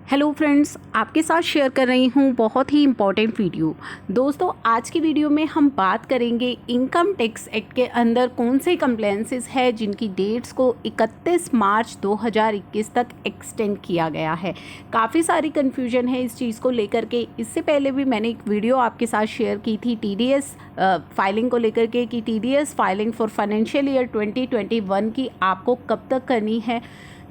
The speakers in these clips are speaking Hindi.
हेलो फ्रेंड्स, आपके साथ शेयर कर रही हूँ बहुत ही इम्पॉर्टेंट वीडियो। दोस्तों, आज की वीडियो में हम बात करेंगे इनकम टैक्स एक्ट के अंदर कौन से कंप्लेंसेस है जिनकी डेट्स को 31 मार्च 2021 तक एक्सटेंड किया गया है। काफ़ी सारी कन्फ्यूजन है इस चीज़ को लेकर के। इससे पहले भी मैंने एक वीडियो आपके साथ शेयर की थी टीडीएस फाइलिंग को लेकर के कि TDS filing for financial year 2021 की आपको कब तक करनी है।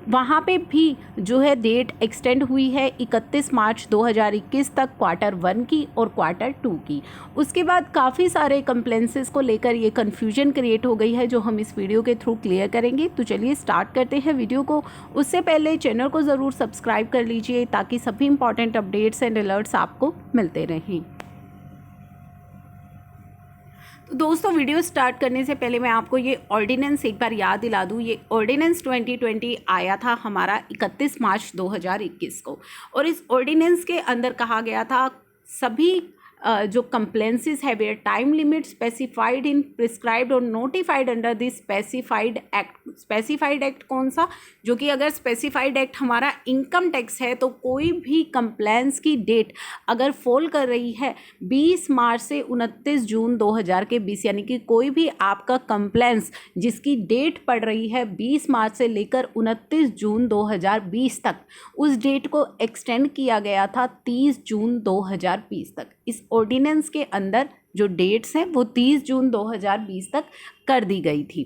वहाँ पे भी जो है डेट एक्सटेंड हुई है 31 मार्च 2021 तक क्वार्टर 1 की और क्वार्टर 2 की। उसके बाद काफ़ी सारे कंप्लेंसेस को लेकर ये कन्फ्यूजन क्रिएट हो गई है जो हम इस वीडियो के थ्रू क्लियर करेंगे। तो चलिए स्टार्ट करते हैं वीडियो को। उससे पहले चैनल को ज़रूर सब्सक्राइब कर लीजिए ताकि सभी इंपॉर्टेंट अपडेट्स एंड अलर्ट्स आपको मिलते रहें। तो दोस्तों, वीडियो स्टार्ट करने से पहले मैं आपको ये ऑर्डिनेंस एक बार याद दिला दूँ। ये ऑर्डिनेंस 2020 आया था हमारा 31 मार्च 2021 को, और इस ऑर्डिनेंस के अंदर कहा गया था सभी जो कंप्लेंसेस है where time limit specified in prescribed or notified under this specified act. Specified act कौन सा? जो कि अगर स्पेसिफाइड एक्ट हमारा इनकम टैक्स है तो कोई भी कंप्लेंस की डेट अगर फॉल कर रही है 20 मार्च से 29 जून 2020, यानी कि कोई भी आपका कंप्लेंस जिसकी डेट पड़ रही है 20 मार्च से लेकर 29 जून 2020 तक, उस डेट को एक्सटेंड किया गया था 30 जून 2020 तक। इस ऑर्डिनेंस के अंदर जो डेट्स हैं वो 30 जून 2020 तक कर दी गई थी।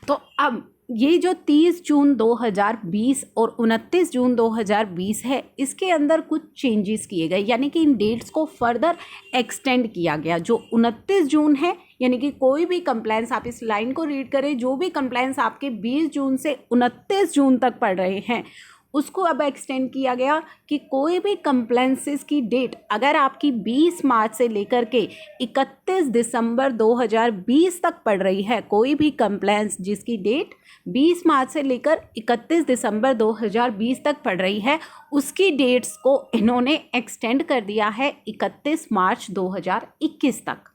तो अब ये जो 30 जून 2020 और 29 जून 2020 है, इसके अंदर कुछ चेंजेस किए गए, यानी कि इन डेट्स को फर्दर एक्सटेंड किया गया। जो 29 जून है, यानी कि कोई भी कंप्लेंस, आप इस लाइन को रीड करें, जो भी कंप्लेंस आपके 20 जून से 29 जून तक पड़ रहे हैं उसको अब एक्सटेंड किया गया कि कोई भी कंप्लेंसेस की डेट अगर आपकी 20 मार्च से लेकर के 31 दिसंबर 2020 तक पड़ रही है, कोई भी कंप्लेंस जिसकी डेट 20 मार्च से लेकर 31 दिसंबर 2020 तक पड़ रही है, उसकी डेट्स को इन्होंने एक्सटेंड कर दिया है 31 मार्च 2021 तक।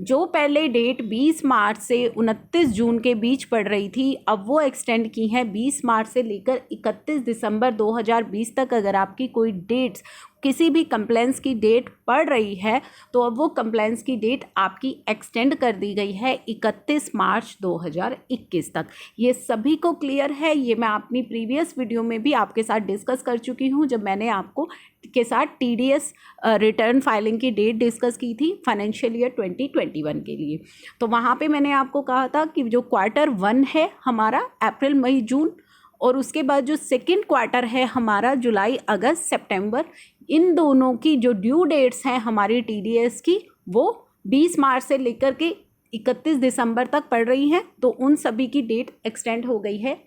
जो पहले डेट 20 मार्च से 29 जून के बीच पड़ रही थी, अब वो एक्सटेंड की है 20 मार्च से लेकर 31 दिसंबर 2020 तक। अगर आपकी कोई डेट्स किसी भी कंप्लेंस की डेट पड़ रही है तो अब वो कंप्लेंस की डेट आपकी एक्सटेंड कर दी गई है 31 मार्च 2021 तक। ये सभी को क्लियर है। ये मैं अपनी प्रीवियस वीडियो में भी आपके साथ डिस्कस कर चुकी हूँ, जब मैंने आपको के साथ टीडीएस रिटर्न फाइलिंग की डेट डिस्कस की थी फाइनेंशियल ईयर 2021 के लिए। तो वहाँ पे मैंने आपको कहा था कि जो क्वार्टर 1 है हमारा अप्रैल मई जून, और उसके बाद जो सेकंड क्वार्टर है हमारा जुलाई अगस्त सितंबर, इन दोनों की जो ड्यू डेट्स हैं हमारी टीडीएस की वो 20 मार्च से लेकर के 31 दिसंबर तक पड़ रही हैं। तो उन सभी की डेट एक्सटेंड हो गई है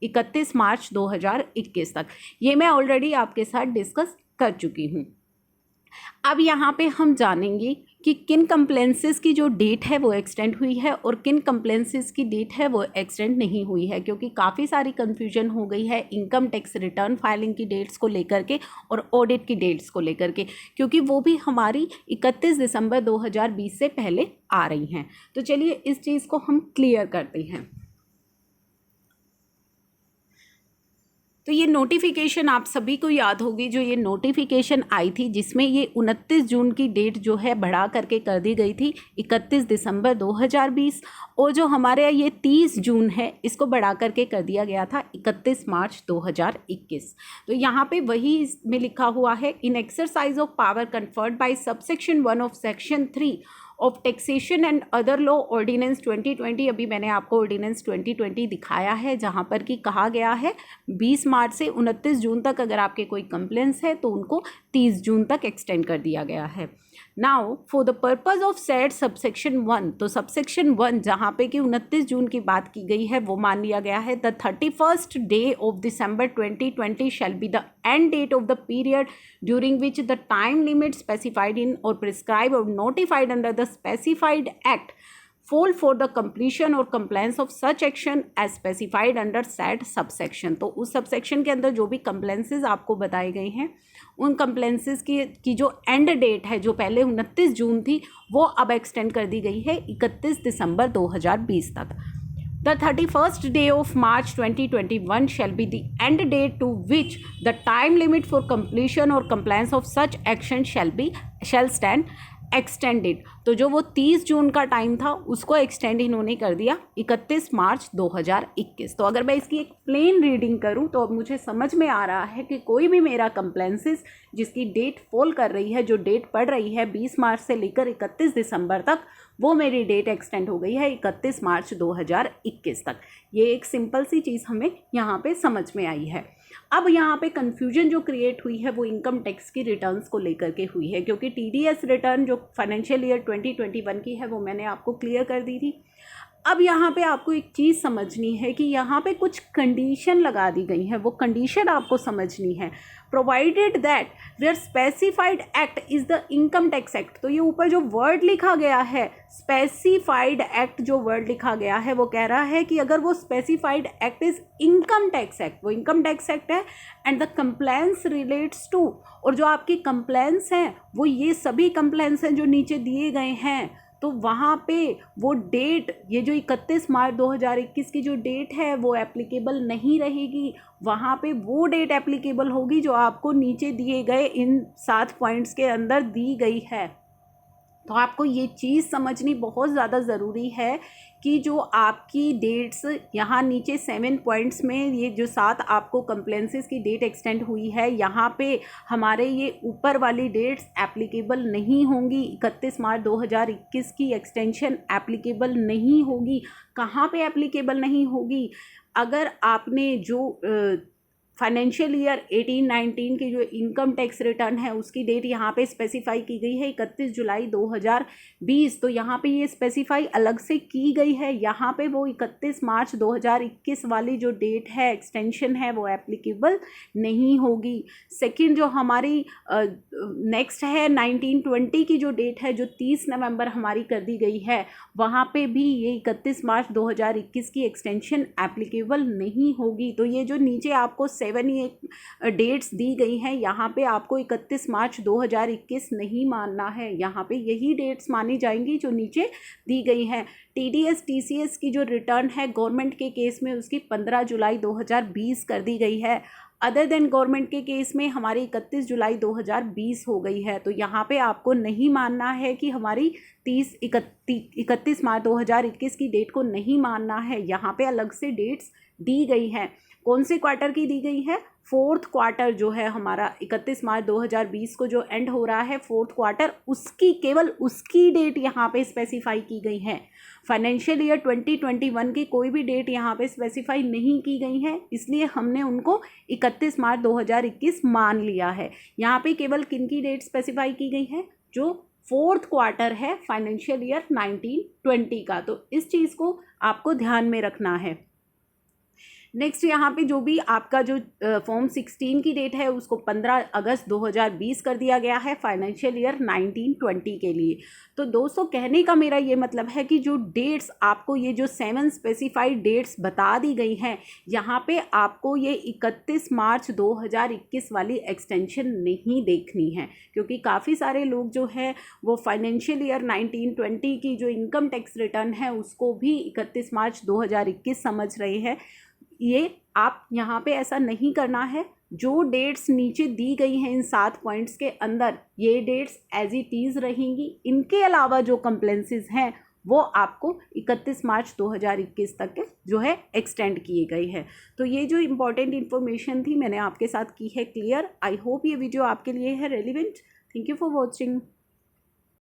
31 मार्च 2021 तक। ये मैं ऑलरेडी आपके साथ डिस्कस कर चुकी हूँ। अब यहाँ पे हम जानेंगे कि किन कंप्लेंसेस की जो डेट है वो एक्सटेंड हुई है और किन कंप्लेंसेस की डेट है वो एक्सटेंड नहीं हुई है, क्योंकि काफ़ी सारी कन्फ्यूजन हो गई है इनकम टैक्स रिटर्न फाइलिंग की डेट्स को लेकर के और ऑडिट की डेट्स को लेकर के, क्योंकि वो भी हमारी 31 दिसंबर 2020 से पहले आ रही हैं। तो चलिए इस चीज़ को हम क्लियर करते हैं। तो ये नोटिफिकेशन आप सभी को याद होगी, जो ये नोटिफिकेशन आई थी जिसमें ये 29 जून की डेट जो है बढ़ा करके कर दी गई थी 31 दिसंबर 2020, और जो हमारे यहाँ ये 30 जून है इसको बढ़ा करके कर दिया गया था 31 मार्च 2021। तो यहाँ पे वही इसमें लिखा हुआ है, in exercise of power conferred by subsection 1 of section 3 of taxation and other law ordinance 2020। अभी मैंने आपको ऑर्डिनेंस 2020 दिखाया है जहाँ पर कि कहा गया है 20 मार्च से 29 जून तक अगर आपके कोई कंप्लेंट्स है तो उनको 30 जून तक एक्सटेंड कर दिया गया है। Now for the purpose of said subsection 1, तो सबसेक्शन 1 जहाँ पे कि 29 जून की बात की गई है वो मान लिया गया है the 31st day of December 2020 shall be the end date of the period during which the time limit specified in और प्रिस्क्राइब और notified under the specified act fall for the completion or compliance of such action as specified under said subsection। तो उस सबसेक्शन के अंदर जो भी कंप्लेंसेस आपको बताए गए हैं उन कंप्लेंसेस की जो एंड डेट है, जो पहले 29 जून थी, वो अब एक्सटेंड कर दी गई है 31 दिसंबर 2020 तक। The 31st day of March 2021 shall be the end date to which the time limit for completion or compliance of such action shall stand extended। तो जो वो 30 जून का टाइम था उसको एक्सटेंड इन्होंने कर दिया 31 मार्च 2021। तो अगर मैं इसकी एक प्लेन रीडिंग करूं तो अब मुझे समझ में आ रहा है कि कोई भी मेरा कंप्लेंसेस जिसकी डेट फॉल कर रही है, जो डेट पड़ रही है 20 मार्च से लेकर 31 दिसंबर तक, वो मेरी डेट एक्सटेंड हो गई है 31 मार्च 2021 तक। ये एक सिंपल सी चीज़ हमें यहाँ पे समझ में आई है। अब यहाँ पे कन्फ्यूजन जो क्रिएट हुई है वो इनकम टैक्स की रिटर्न्स को लेकर के हुई है, क्योंकि टीडीएस रिटर्न जो फाइनेंशियल ईयर 2021 की है वो मैंने आपको क्लियर कर दी थी। अब यहाँ पे आपको एक चीज़ समझनी है कि यहाँ पे कुछ कंडीशन लगा दी गई है, वो कंडीशन आपको समझनी है। Provided that where specified act is the income tax act. तो ये ऊपर जो वर्ड लिखा गया है स्पेसिफाइड एक्ट, जो वर्ड लिखा गया है वो कह रहा है कि अगर वो specified act is income tax act, वो इनकम टैक्स एक्ट है, and the compliance relates to, और जो आपकी कंप्लेंस हैं वो ये सभी कंप्लेंस हैं जो नीचे दिए गए हैं, तो वहाँ पे वो डेट, ये जो 31 मार्च 2021 की जो डेट है वो एप्लीकेबल नहीं रहेगी। वहाँ पे वो डेट एप्लीकेबल होगी जो आपको नीचे दिए गए इन 7 पॉइंट्स के अंदर दी गई है। तो आपको ये चीज़ समझनी बहुत ज़्यादा ज़रूरी है कि जो आपकी डेट्स यहाँ नीचे 7 पॉइंट्स में, ये जो 7 आपको कंप्लेंसेस की डेट एक्सटेंड हुई है, यहाँ पे हमारे ये ऊपर वाली डेट्स एप्लीकेबल नहीं होंगी। 31 मार्च 2021 की एक्सटेंशन एप्लीकेबल नहीं होगी। कहाँ पे एप्लीकेबल नहीं होगी? अगर आपने जो फाइनेंशियल ईयर 18-19 की जो इनकम टैक्स रिटर्न है उसकी डेट यहाँ पे स्पेसिफाई की गई है 31 जुलाई 2020, तो यहाँ पे ये स्पेसिफाई अलग से की गई है। यहाँ पे वो 31 मार्च 2021 वाली जो डेट है एक्सटेंशन है वो एप्लीकेबल नहीं होगी। सेकंड जो हमारी नेक्स्ट है 19-20 की जो डेट है, जो 30 नवंबर हमारी कर दी गई है, वहाँ पे भी ये 31 मार्च 2021 की एक्सटेंशन एप्लीकेबल नहीं होगी। तो ये जो नीचे आपको 7 ये डेट्स दी गई हैं, यहाँ पे आपको 31 मार्च 2021 नहीं मानना है, यहाँ पे यही डेट्स मानी जाएंगी जो नीचे दी गई हैं। टीडीएस टीसीएस की जो रिटर्न है गवर्नमेंट के केस में उसकी 15 जुलाई 2020 कर दी गई है। अदर देन गवर्नमेंट के केस में हमारी 31 जुलाई 2020 हो गई है। तो यहाँ पे आपको नहीं मानना है कि हमारी 31 मार्च 2021 की डेट को नहीं मानना है। यहाँ पे अलग से डेट्स दी गई हैं। कौन से क्वार्टर की दी गई है? 4th क्वार्टर जो है हमारा 31 मार्च 2020 को जो एंड हो रहा है 4th क्वार्टर, उसकी केवल उसकी डेट यहाँ पे स्पेसिफाई की गई है। फाइनेंशियल ईयर 2021 की कोई भी डेट यहाँ पे स्पेसिफाई नहीं की गई है, इसलिए हमने उनको 31 मार्च 2021 मान लिया है। यहाँ पे केवल किन की डेट स्पेसिफाई की गई है? जो 4th क्वार्टर है फाइनेंशियल ईयर 19-20 का। तो इस चीज़ को आपको ध्यान में रखना है। नेक्स्ट यहाँ पे जो भी आपका जो फॉर्म 16 की डेट है उसको 15 अगस्त 2020 कर दिया गया है फाइनेंशियल ईयर 19-20 के लिए। तो दोस्तों कहने का मेरा ये मतलब है कि जो डेट्स आपको, ये जो 7 स्पेसिफाइड डेट्स बता दी गई हैं, यहाँ पे आपको ये 31 मार्च 2021 वाली एक्सटेंशन नहीं देखनी है, क्योंकि काफ़ी सारे लोग जो है वो फाइनेंशियल ईयर 19-20 की जो इनकम टैक्स रिटर्न है उसको भी 31 मार्च 2021 समझ रहे हैं। ये आप यहाँ पे ऐसा नहीं करना है। जो डेट्स नीचे दी गई हैं इन 7 पॉइंट्स के अंदर, ये डेट्स एज इट इज़ रहेंगी। इनके अलावा जो कंप्लेंसेस हैं वो आपको 31 मार्च 2021 तक के जो है एक्सटेंड किए गए हैं। तो ये जो इम्पोर्टेंट इन्फॉर्मेशन थी मैंने आपके साथ की है क्लियर। आई होप ये वीडियो आपके लिए है relevant. Thank you for watching.